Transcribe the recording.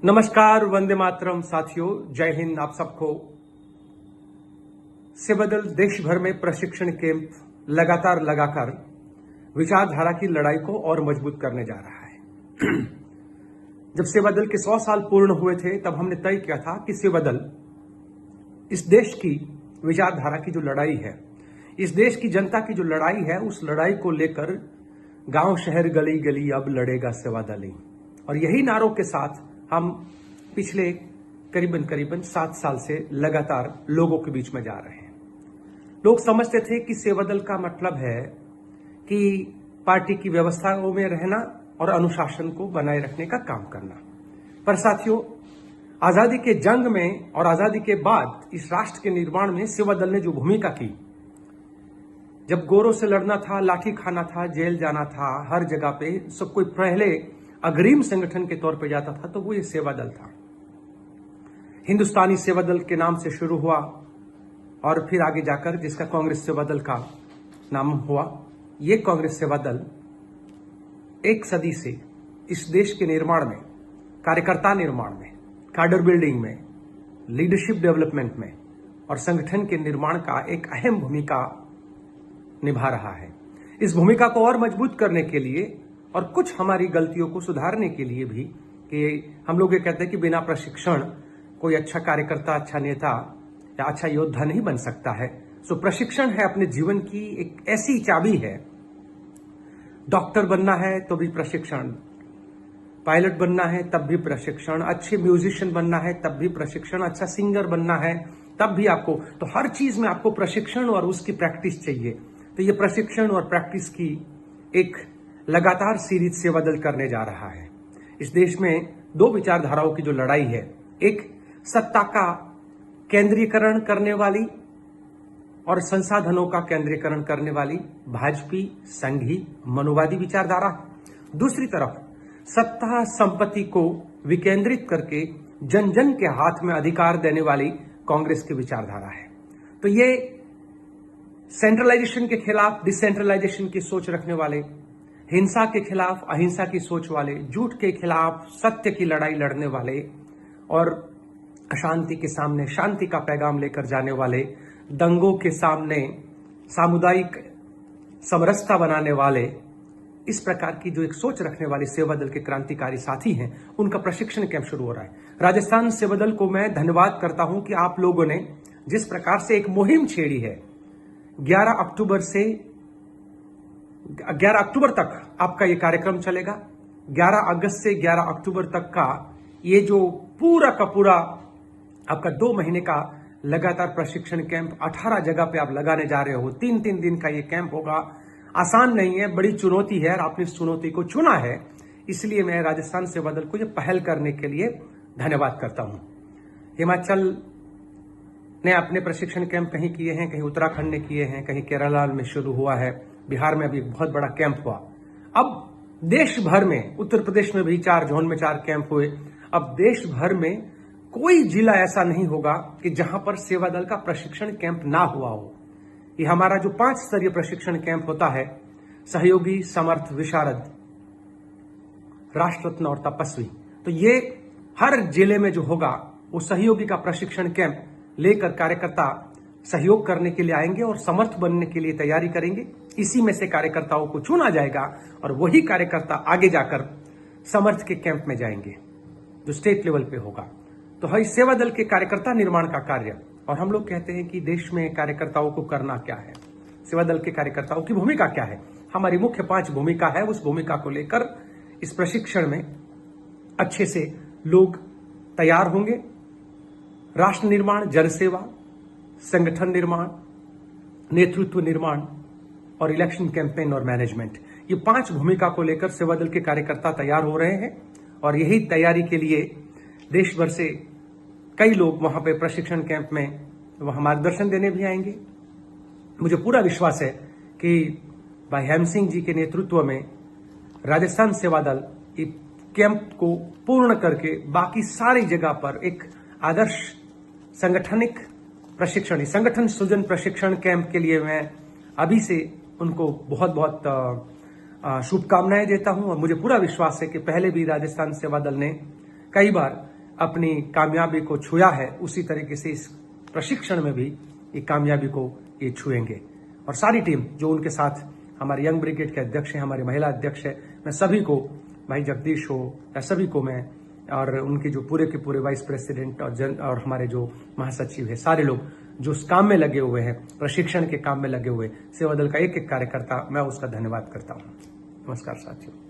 नमस्कार, वंदे मातरम साथियों, जय हिंद। आप सबको सेवादल देश भर में प्रशिक्षण कैंप लगातार लगाकर विचारधारा की लड़ाई को और मजबूत करने जा रहा है। जब सेवादल के 100 साल पूर्ण हुए थे तब हमने तय किया था कि सेवादल इस देश की विचारधारा की जो लड़ाई है, इस देश की जनता की जो लड़ाई है, उस लड़ाई को लेकर गांव शहर गली गली अब लड़ेगा सेवादल ही। और यही नारों के साथ हम पिछले करीबन 7 साल से लगातार लोगों के बीच में जा रहे हैं। लोग समझते थे कि सेवादल का मतलब है कि पार्टी की व्यवस्थाओं में रहना और अनुशासन को बनाए रखने का काम करना। पर साथियों, आजादी के जंग में और आजादी के बाद इस राष्ट्र के निर्माण में सेवादल ने जो भूमिका की, जब गोरों से लड़ना था, लाठी खाना था, जेल जाना था, हर जगह पे सब कोई पहले अग्रिम संगठन के तौर पे जाता था, तो वो ये सेवादल था। हिंदुस्तानी सेवादल के नाम से शुरू हुआ और फिर आगे जाकर जिसका कांग्रेस सेवादल का नाम हुआ। ये कांग्रेस सेवादल एक सदी से इस देश के निर्माण में, कार्यकर्ता निर्माण में, कैडर बिल्डिंग में, लीडरशिप डेवलपमेंट में और संगठन के निर्माण का एक अहम भूमिका निभा रहा है। इस भूमिका को और मजबूत करने के लिए और कुछ हमारी गलतियों को सुधारने के लिए भी, कि हम लोग ये कहते हैं कि बिना प्रशिक्षण कोई अच्छा कार्यकर्ता, अच्छा नेता या अच्छा योद्धा नहीं बन सकता है। सो प्रशिक्षण है अपने जीवन की एक ऐसी चाबी है। डॉक्टर बनना है तो भी प्रशिक्षण, पायलट बनना है तब भी प्रशिक्षण, अच्छे म्यूजिशियन बनना है तब भी प्रशिक्षण, अच्छा सिंगर बनना है तब भी आपको, तो हर चीज में आपको प्रशिक्षण और उसकी प्रैक्टिस चाहिए। तो ये प्रशिक्षण और प्रैक्टिस की एक लगातार सीरीज सेवादल करने जा रहा है। इस देश में दो विचारधाराओं की जो लड़ाई है, एक सत्ता का केंद्रीकरण करने वाली और संसाधनों का केंद्रीकरण करने वाली भाजपी संघी मनुवादी विचारधारा, दूसरी तरफ सत्ता संपत्ति को विकेंद्रित करके जन जन के हाथ में अधिकार देने वाली कांग्रेस की विचारधारा है। तो ये सेंट्रलाइजेशन के खिलाफ डिसेंट्रलाइजेशन की सोच रखने वाले, हिंसा के खिलाफ अहिंसा की सोच वाले, झूठ के खिलाफ सत्य की लड़ाई लड़ने वाले और अशांति के सामने शांति का पैगाम लेकर जाने वाले, दंगों के सामने सामुदायिक समरसता बनाने वाले, इस प्रकार की जो एक सोच रखने वाले सेवादल के क्रांतिकारी साथी हैं, उनका प्रशिक्षण कैंप शुरू हो रहा है। राजस्थान सेवादल को मैं धन्यवाद करता हूं कि आप लोगों ने जिस प्रकार से एक मुहिम छेड़ी है। 11 अक्टूबर तक आपका ये कार्यक्रम चलेगा। 11 अगस्त से 11 अक्टूबर तक का ये जो पूरा का पूरा आपका 2 महीने का लगातार प्रशिक्षण कैंप 18 जगह पे आप लगाने जा रहे हो। 3-3 दिन का ये कैंप होगा। आसान नहीं है, बड़ी चुनौती है और आपने इस चुनौती को चुना है, इसलिए मैं राजस्थान सेवादल को ये पहल करने के लिए धन्यवाद करता हूं। हिमाचल ने अपने प्रशिक्षण कैंप कहीं किए हैं, कहीं उत्तराखंड ने किए हैं, कहीं केरला में शुरू हुआ है, बिहार में अभी बहुत बड़ा कैंप हुआ। अब देश भर में, उत्तर प्रदेश में भी 4 जोन में 4 कैंप हुए। अब देश भर में कोई जिला ऐसा नहीं होगा कि जहां पर सेवादल का प्रशिक्षण कैंप ना हुआ हो। ये हमारा जो 5 स्तरीय प्रशिक्षण कैंप होता है, सहयोगी, समर्थ, विशारद, राष्ट्ररत्न और तपस्वी, तो ये हर जिले में जो होगा वो सहयोगी का प्रशिक्षण कैंप लेकर कार्यकर्ता सहयोग करने के लिए आएंगे और समर्थ बनने के लिए तैयारी करेंगे। इसी में से कार्यकर्ताओं को चुना जाएगा और वही कार्यकर्ता आगे जाकर समर्थ के कैंप में जाएंगे जो स्टेट लेवल पे होगा। तो है सेवादल के कार्यकर्ता निर्माण का कार्य। और हम लोग कहते हैं कि देश में कार्यकर्ताओं को करना क्या है, सेवादल के कार्यकर्ताओं की भूमिका क्या है। हमारी मुख्य 5 भूमिका है। उस भूमिका को लेकर इस प्रशिक्षण में अच्छे से लोग तैयार होंगे। राष्ट्र निर्माण, जनसेवा, संगठन निर्माण, नेतृत्व निर्माण और इलेक्शन कैंपेन और मैनेजमेंट, ये 5 भूमिका को लेकर सेवादल के कार्यकर्ता तैयार हो रहे हैं। और यही तैयारी के लिए देश भर से कई लोग वहां पे प्रशिक्षण कैंप में वहां मार्गदर्शन देने भी आएंगे। मुझे पूरा विश्वास है कि भाई हेम सिंह जी के नेतृत्व में राजस्थान सेवादल इस कैंप को पूर्ण करके बाकी सारी जगह पर एक आदर्श संगठनिक प्रशिक्षण, संगठन सृजन प्रशिक्षण कैंप के लिए मैं अभी से उनको बहुत बहुत शुभकामनाएं देता हूं। और मुझे पूरा विश्वास है कि पहले भी राजस्थान सेवादल ने कई बार अपनी कामयाबी को छुआ है, उसी तरीके से इस प्रशिक्षण में भी ये कामयाबी को ये छुएंगे। और सारी टीम जो उनके साथ, हमारे यंग ब्रिगेड के अध्यक्ष हैं, हमारे महिला अध्यक्ष है, मैं सभी को, भाई जगदीश हो या सभी को मैं, और उनके जो पूरे के पूरे वाइस प्रेसिडेंट और हमारे जो महासचिव है, सारे लोग जो उस काम में लगे हुए हैं, प्रशिक्षण के काम में लगे हुए, सेवा दल का एक एक कार्यकर्ता, मैं उसका धन्यवाद करता हूँ। नमस्कार साथियों।